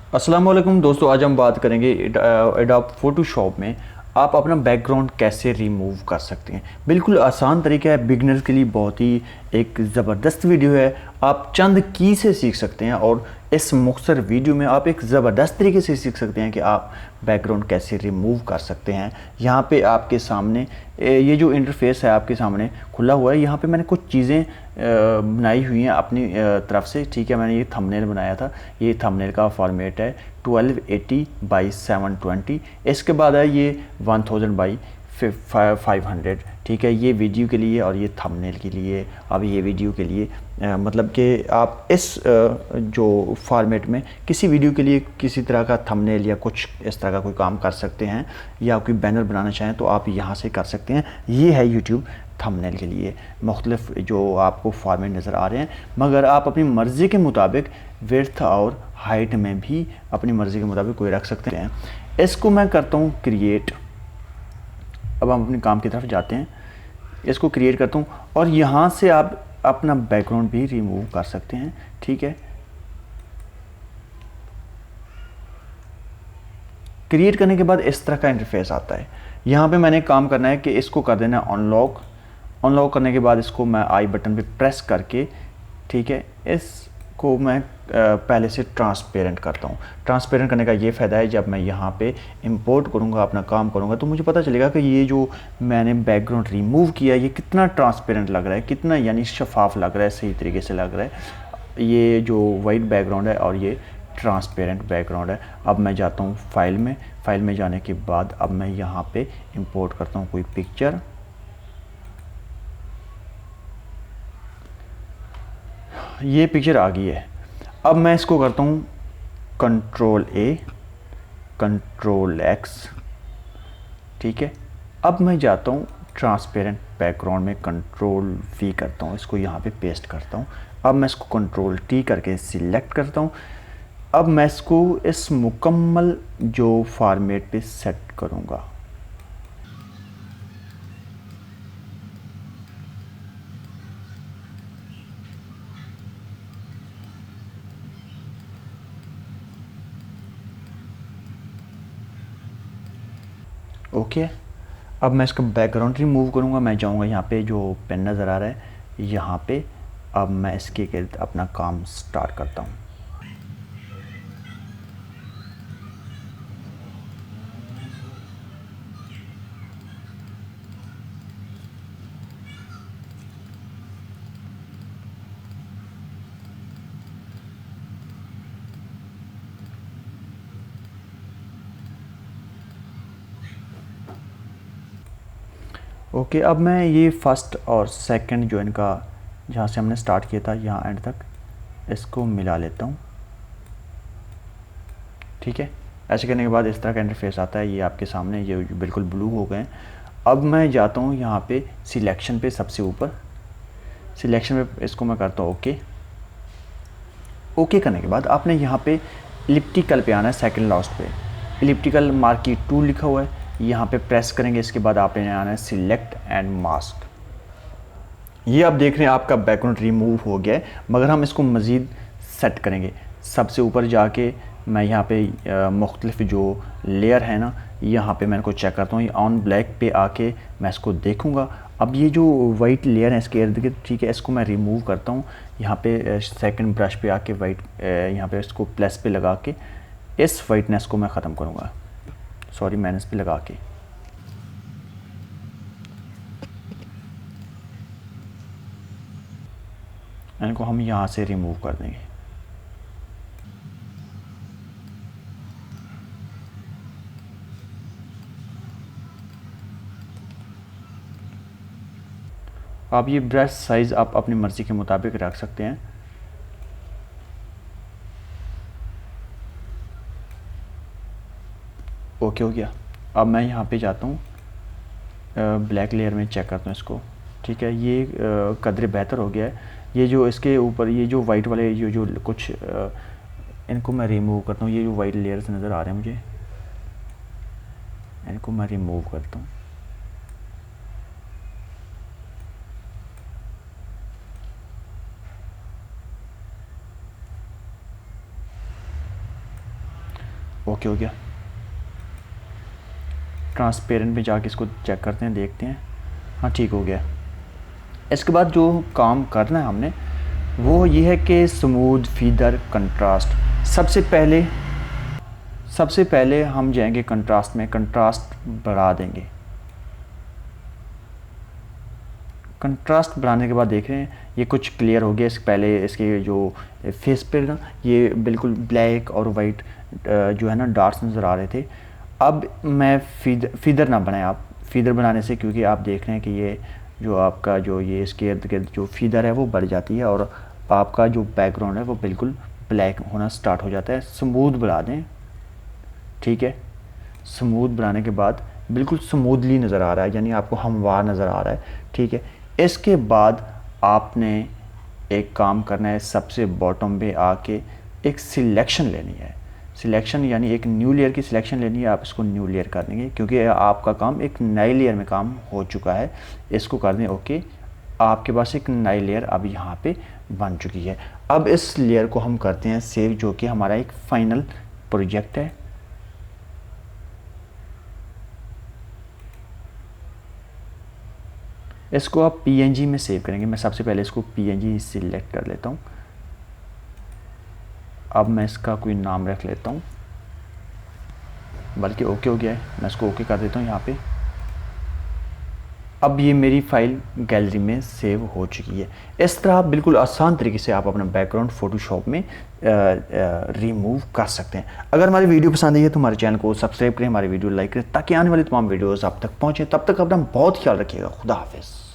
अस्सलाम वालेकुम दोस्तों, आज हम बात करेंगे एडोब फोटोशॉप में आप अपना बैकग्राउंड कैसे रिमूव कर सकते हैं। बिल्कुल आसान तरीका है, बिगनर्स के लिए बहुत ही एक ज़बरदस्त वीडियो है। आप चंद की से सीख सकते हैं और इस मुख्तसर वीडियो में आप एक ज़बरदस्त तरीके से सीख सकते हैं कि आप बैकग्राउंड कैसे रिमूव कर सकते हैं। यहाँ पे आपके सामने ये जो इंटरफेस है आपके सामने खुला हुआ है। यहाँ पे मैंने कुछ चीज़ें बनाई हुई हैं अपनी तरफ से, ठीक है। मैंने ये थंबनेल बनाया था। ये थंबनेल का फॉर्मेट है 1280 बाई 720। इसके बाद है ये 1000 बाई 500, ठीक है। ये वीडियो के लिए और ये थंबनेल के लिए। अब ये वीडियो के लिए मतलब कि आप इस जो फॉर्मेट में किसी वीडियो के लिए किसी तरह का थंबनेल या कुछ इस तरह का कोई काम कर सकते हैं, या कोई बैनर बनाना चाहें तो आप यहाँ से कर सकते हैं। ये है यूट्यूब थंबनेल के लिए मुख्तलिफ जो आपको फॉर्मेट नज़र आ रहे हैं, मगर आप अपनी मर्ज़ी के मुताबिक विड्थ और हाइट में भी अपनी मर्ज़ी के मुताबिक कोई रख सकते हैं। इसको मैं करता हूँ क्रिएट। अब हम अपने काम की तरफ जाते हैं, इसको क्रिएट करता हूँ और यहाँ से आप अपना बैकग्राउंड भी रिमूव कर सकते हैं, ठीक है। क्रिएट करने के बाद इस तरह का इंटरफेस आता है। यहाँ पे मैंने काम करना है कि इसको कर देना है अनलॉक। अनलॉक करने के बाद इसको मैं आई बटन पे प्रेस करके, ठीक है, इसको मैं पहले से ट्रांसपेरेंट करता हूँ। ट्रांसपेरेंट करने का ये फ़ायदा है, जब मैं यहाँ पे इंपोर्ट करूँगा, अपना काम करूँगा, तो मुझे पता चलेगा कि ये जो मैंने बैकग्राउंड रिमूव किया ये कितना ट्रांसपेरेंट लग रहा है, कितना यानी शफाफ लग रहा है, सही तरीके से लग रहा है। ये जो वाइट बैकग्राउंड है और ये ट्रांसपेरेंट बैकग्राउंड है। अब मैं जाता हूँ फाइल में। फाइल में जाने के बाद अब मैं यहाँ पे इंपोर्ट करता हूँ कोई पिक्चर। ये पिक्चर आ गई है। अब मैं इसको करता हूँ कंट्रोल ए, कंट्रोल एक्स, ठीक है। अब मैं जाता हूँ ट्रांसपेरेंट बैकग्राउंड में, कंट्रोल वी करता हूँ, इसको यहाँ पे पेस्ट करता हूँ। अब मैं इसको कंट्रोल टी करके सिलेक्ट करता हूँ। अब मैं इसको इस मुकम्मल जो फॉर्मेट पे सेट करूँगा। ओके, अब मैं इसका बैकग्राउंड रिमूव करूँगा। मैं जाऊँगा यहाँ पे जो पेन नज़र आ रहा है यहाँ पे। अब मैं इसके गिर्द अपना काम स्टार्ट करता हूँ। ओके, अब मैं ये फर्स्ट और सेकंड जो इनका जहाँ से हमने स्टार्ट किया था यहाँ एंड तक इसको मिला लेता हूँ, ठीक है। ऐसे करने के बाद इस तरह का इंटरफेस आता है। ये आपके सामने ये बिल्कुल ब्लू हो गए। अब मैं जाता हूँ यहाँ पे सिलेक्शन पे, सबसे ऊपर सिलेक्शन पे इसको मैं करता हूँ ओके। ओके करने के बाद आपने यहाँ पे इलिप्टिकल पे आना है, सेकंड लास्ट पे इलिप्टिकल मार्की 2 लिखा हुआ है, यहाँ पे प्रेस करेंगे। इसके बाद आपने आना है सिलेक्ट एंड मास्क। ये आप देख रहे हैं आपका बैकग्राउंड रिमूव हो गया है, मगर हम इसको मज़ीद सेट करेंगे। सबसे ऊपर जाके मैं यहाँ पे मुख्तलिफ जो लेयर है ना, यहाँ पे मैं इनको चेक करता हूँ। ये ऑन ब्लैक पे आके मैं इसको देखूँगा। अब ये जो वाइट लेयर है इसके इर्द गिर्द, ठीक है, इसको मैं रिमूव करता हूँ। यहाँ पे सेकंड ब्रश पे आके वाइट यहाँ पे इसको प्लस पे लगा के इस वाइटनेस को मैं ख़त्म करूँगा। सॉरी, माइनस पे लगा के इनको हम यहाँ से रिमूव कर देंगे। आप ये ब्रश साइज़ आप अपनी मर्ज़ी के मुताबिक रख सकते हैं। ओके हो गया। अब मैं यहाँ पे जाता हूँ ब्लैक लेयर में, चेक करता हूँ इसको, ठीक है। ये कदर बेहतर हो गया है। ये जो इसके ऊपर ये जो वाइट वाले जो कुछ इनको मैं रिमूव करता हूँ। ये जो वाइट लेयर्स नज़र आ रहे हैं मुझे, इनको मैं रिमूव करता हूँ। ओके हो गया। ट्रांसपेरेंट में जाके इसको चेक करते हैं, देखते हैं। हाँ ठीक हो गया। इसके बाद जो काम करना है हमने वो ये है कि स्मूथ, फीदर, कंट्रास्ट। सबसे पहले हम जाएंगे कंट्रास्ट में, कंट्रास्ट बढ़ा देंगे। कंट्रास्ट बढ़ाने के बाद देख रहे हैं ये कुछ क्लियर हो गया। इसके पहले इसके जो फेस पे ना ये बिल्कुल ब्लैक और वाइट जो है ना डार्क्स नज़र आ रहे थे। अब मैं फीदर ना बनाए आप, फीदर बनाने से क्योंकि आप देख रहे हैं कि ये जो आपका जो ये इसके इर्द गिर्द जो फीदर है वो बढ़ जाती है और आपका जो बैकग्राउंड है वो बिल्कुल ब्लैक होना स्टार्ट हो जाता है। स्मूथ बढ़ा दें, ठीक है। स्मूथ बनाने के बाद बिल्कुल स्मूथली नज़र आ रहा है, यानी आपको हमवार नज़र आ रहा है, ठीक है। इसके बाद आपने एक काम करना है, सबसे बॉटम पे आके एक सिलेक्शन लेनी है। सिलेक्शन यानी एक न्यू लेयर की सिलेक्शन लेनी है। आप इसको न्यू लेयर कर देंगे क्योंकि आपका काम एक नई लेयर में काम हो चुका है। इसको कर दें ओके। आपके पास एक नई लेयर अब यहाँ पे बन चुकी है। अब इस लेयर को हम करते हैं सेव, जो कि हमारा एक फाइनल प्रोजेक्ट है। इसको आप PNG में सेव करेंगे। मैं सबसे पहले इसको PNG सिलेक्ट कर लेता हूँ। अब मैं इसका कोई नाम रख लेता हूँ, बल्कि ओके हो गया है, मैं इसको ओके कर देता हूँ यहाँ पे। अब ये मेरी फ़ाइल गैलरी में सेव हो चुकी है। इस तरह बिल्कुल आसान तरीके से आप अपना बैकग्राउंड फ़ोटोशॉप में रिमूव कर सकते हैं। अगर हमारी वीडियो पसंद आई है तो हमारे चैनल को सब्सक्राइब करें, हमारी वीडियो लाइक करें ताकि आने वाली तमाम वीडियोज़ आप तक पहुँचें। तब तक अपना बहुत ख्याल रखिएगा। खुदा हाफिज़।